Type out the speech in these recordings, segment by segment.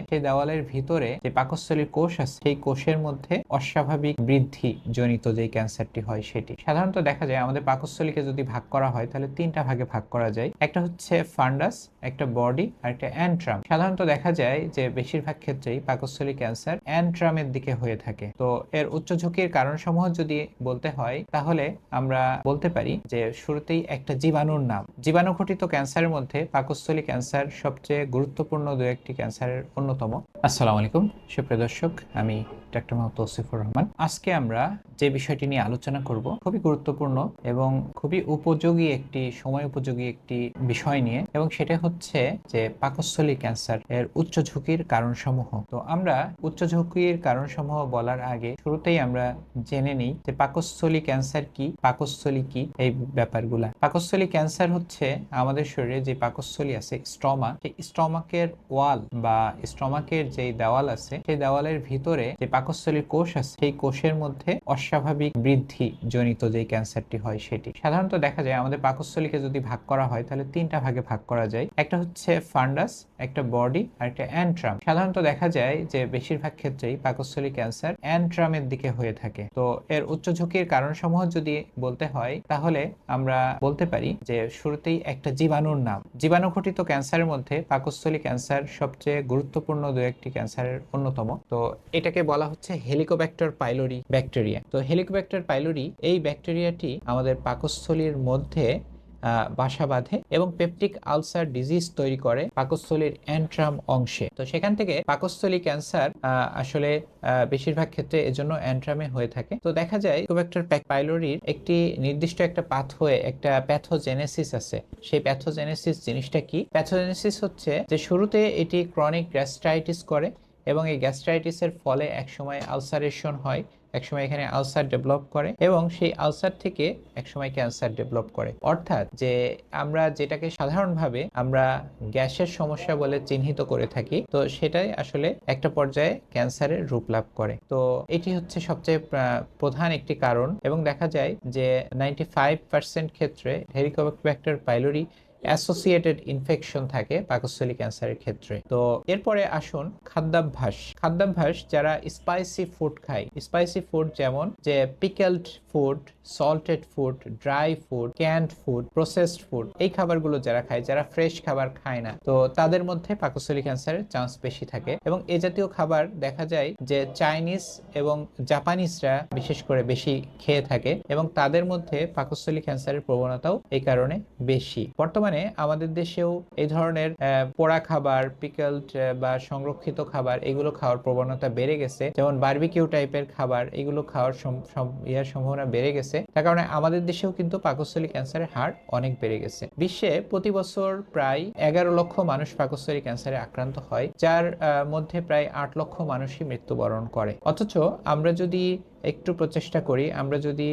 সেই দেওয়ালের ভিতরে যে পাকস্থলীর কোষ আছে সেই কোষের মধ্যে অস্বাভাবিক বৃদ্ধি জনিত যে ক্যান্সারটি হয় সেটি সাধারণত দেখা যায়। আমাদের পাকস্থলীকে যদি ভাগ করা হয় তাহলে তিনটা ভাগে ভাগ করা যায়। একটা হচ্ছে ফান্ডাস, একটা বডি আর একটা অ্যান্ট্রাম। সাধারণত দেখা যায় যে বেশিরভাগ ক্ষেত্রেই পাকস্থলী ক্যান্সার অ্যান্ট্রামের দিকে হয়ে থাকে। তো এর উচ্চ ঝুঁকির কারণসমূহ যদি বলতে হয় তাহলে আমরা বলতে পারি যে শুরুতেই একটা জীবাণুর নাম। জীবাণুঘটিত ক্যান্সারের মধ্যে পাকস্থলী ক্যান্সার সবচেয়ে গুরুত্বপূর্ণ দু একটি ক্যান্সারের অন্যতম। আসসালামু আলাইকুম সুপ্রিয় দর্শক, আমি ডাক্তার মোহাম্মদ তৌসিফুর রহমান। আজকে আমরা যে বিষয়টি নিয়ে আলোচনা করব খুবই গুরুত্বপূর্ণ এবং খুবই উপযোগী একটি সময় উপযোগী একটি বিষয় নিয়ে, এবং সেটা হচ্ছে যে পাকস্থলী ক্যান্সার এর উচ্চ ঝুঁকির কারণসমূহ। তো আমরা উচ্চ ঝুঁকির কারণসমূহ বলার আগে শুরুতেই আমরা জেনে নিই যে পাকস্থলী ক্যান্সার কি, পাকস্থলী কি, এই ব্যাপারগুলা। পাকস্থলী ক্যান্সার হচ্ছে আমাদের শরীরে যে পাকস্থলী আছে স্ট্রমা, সেই স্ট্রমাকের ওয়াল বা স্ট্রমাকের যে দেওয়াল আছে সেই দেওয়ালের ভিতরে যে পাকস্থলীর কোষ আছে সেই কোষের মধ্যে অস্বাভাবিক বৃদ্ধি জনিত যে ক্যান্সারটি হয় সেটি সাধারণত দেখা যায়। আমাদের পাকস্থলীকে যদি ভাগ করা হয় তাহলে তিনটা ভাগে ভাগ করা যায়। একটা হচ্ছে ফান্ডাস, একটা বডি আর একটা অ্যান্ট্রাম। সাধারণত দেখা যায় যে বেশিরভাগ ক্ষেত্রেই পাকস্থলী ক্যান্সার অ্যান্ট্রামের দিকে হয়ে থাকে। তো এর উচ্চ ঝুঁকির কারণসমূহ যদি বলতে হয় তাহলে আমরা বলতে পারি যে শুরুতেই একটা জীবাণুর নাম। জীবাণুঘটিত ক্যান্সারের মধ্যে পাকস্থলী ক্যান্সার সবচেয়ে গুরুত্বপূর্ণ দু একটি ক্যান্সারের অন্যতম। তো এটাকে বলা হচ্ছে হেলিকোব্যাক্টার পাইলোরি ব্যাকটেরিয়া। তো হেলিকোব্যাক্টার পাইলোরি এই ব্যাকটেরিয়াটি আমাদের পাকস্থলীর মধ্যে বাসা বাঁধে এবং পেপটিক আলসার ডিজিজ তৈরি করে পাকস্থলীর অ্যান্ট্রাম অংশে। তো সেখান থেকে পাকস্থলী ক্যান্সার আসলে বেশিরভাগ ক্ষেত্রে এজন্য অ্যান্ট্রামে হয়ে থাকে। তো দেখা যায় হেলিকোব্যাক্টার পাইলোরির একটি নির্দিষ্ট একটা পাথওয়ে, একটা প্যাথোজেনেসিস আছে। সেই প্যাথোজেনেসিস জিনিসটা কি? প্যাথোজেনেসিস হচ্ছে যে শুরুতে এটি ক্রনিক গ্যাস্ট্রাইটিস করে এবং এই গ্যাস্ট্রাইটিসের ফলে একসময় আলসারেশন হয়, একসময় এখানে আলসার ডেভেলপ করে এবং সেই আলসার থেকে একসময় ক্যান্সার ডেভেলপ করে। অর্থাৎ যে আমরা যেটাকে সাধারণভাবে আমরা গ্যাসের সমস্যা বলে চিহ্নিত করে থাকি, তো সেটাই আসলে একটা পর্যায়ে ক্যান্সারের রূপ লাভ করে। তো এটি হচ্ছে সবচেয়ে প্রধান একটি কারণ, এবং দেখা যায় যে 95% ক্ষেত্রে হেলিকোব্যাক্টার পাইলোরি অ্যাসোসিয়েটেড ইনফেকশন থাকে পাকস্থলী ক্যান্সারের ক্ষেত্রে। তো এরপরে আসুন খাদ্যাভ্যাস। যারা স্পাইসি ফুড খায়, স্পাইসি ফুড যেমন যে pickled food, salted food, dry food, canned food, processed food, এই খাবারগুলো যারা খায়, যারা ফ্রেশ খাবার খায় না, তো তাদের মধ্যে পাকস্থলী ক্যান্সারের চান্স বেশি থাকে। এবং এ জাতীয় খাবার দেখা যায় যে চাইনিজ এবং জাপানিজরা বিশেষ করে বেশি খেয়ে থাকে এবং তাদের মধ্যে পাকস্থলী ক্যান্সারের প্রবণতাও এই কারণে বেশি। বর্তমানে আমাদের দেশেও এই ধরনের পোড়া খাবার, পিকেলড বা সংরক্ষিত খাবার, এগুলো খাওয়ার প্রবণতা বেড়ে গেছে। যেমন বারবিকিউ টাইপের খাবার, এগুলো খাওয়ার সম্ভাবনা বেড়ে গেছে। তার কারণে আমাদের দেশেও কিন্তু পাকস্থলী ক্যান্সারের হার অনেক বেড়ে গেছে। বিশ্বে প্রতি বছর প্রায় 11 লক্ষ মানুষ পাকস্থলী ক্যান্সারে আক্রান্ত হয়, যার মধ্যে প্রায় 8 লক্ষ মানুষই মৃত্যুবরণ করে। অথচ আমরা যদি একটু প্রচেষ্টা করি, আমরা যদি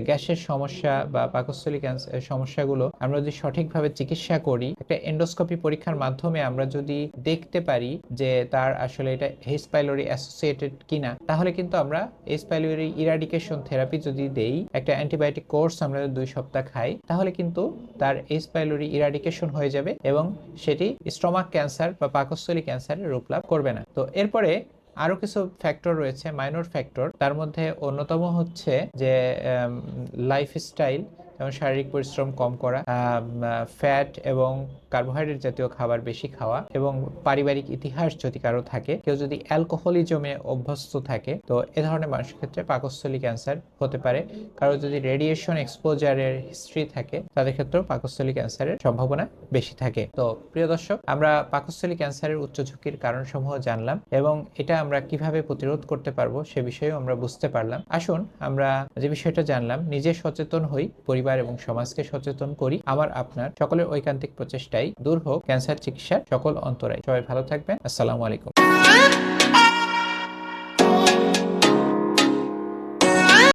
গ্যাসের সমস্যা বা পাকস্থলী ক্যান্সার সমস্যাগুলো আমরা যদি সঠিকভাবে চিকিৎসা করি, একটা এন্ডোস্কোপি পরীক্ষার মাধ্যমে আমরা যদি দেখতে পারি যে তার আসলে এটা এইচ পাইলোরি অ্যাসোসিয়েটেড কিনা, তাহলে কিন্তু আমরা এইচ পাইলোরি ইরাডিকেশন থেরাপি যদি দেই, একটা অ্যান্টিবায়োটিক কোর্স আমরা 2 সপ্তাহ খাই, তাহলে কিন্তু তার এইচ পাইলোরি ইরাডিকেশন হয়ে যাবে এবং সেটি স্টমাক ক্যান্সার বা পাকস্থলী ক্যান্সারের রূপ লাভ করবে না। তো এরপরে আরো কিছু ফ্যাক্টর রয়েছে, মাইনর ফ্যাক্টর। তার মধ্যে অন্যতম হচ্ছে যে লাইফস্টাইল, যেমন শারীরিক পরিশ্রম কম করা, ফ্যাট এবং কার্বোহাইড্রেট জাতীয় খাবার বেশি খাওয়া, এবং পারিবারিক ইতিহাস যদি কারো থাকে, কেউ যদি অ্যালকোহলিজমে অভ্যস্ত থাকে, তো এ ধরনের মানুষের ক্ষেত্রে পাকস্থলী ক্যান্সার হতে পারে। কারো যদি রেডিয়েশন এক্সপোজারের হিস্ট্রি থাকে, তাদের ক্ষেত্রেও পাকস্থলী ক্যান্সারের সম্ভাবনা বেশি থাকে। তো প্রিয় দর্শক, আমরা পাকস্থলী ক্যান্সারের উচ্চ ঝুঁকির কারণসমূহ জানলাম এবং এটা আমরা কিভাবে প্রতিরোধ করতে পারবো সে বিষয়েও আমরা বুঝতে পারলাম। আসুন আমরা যে বিষয়টা জানলাম নিজে সচেতন হই, পরিবার এবং সমাজকে সচেতন করি। আমার আপনার সকলের ঐকান্তিক প্রচেষ্টায় দূর হোক ক্যান্সার চিকিৎসার সকল অন্তরায়। সবাই ভালো থাকবেন। আসসালামু আলাইকুম।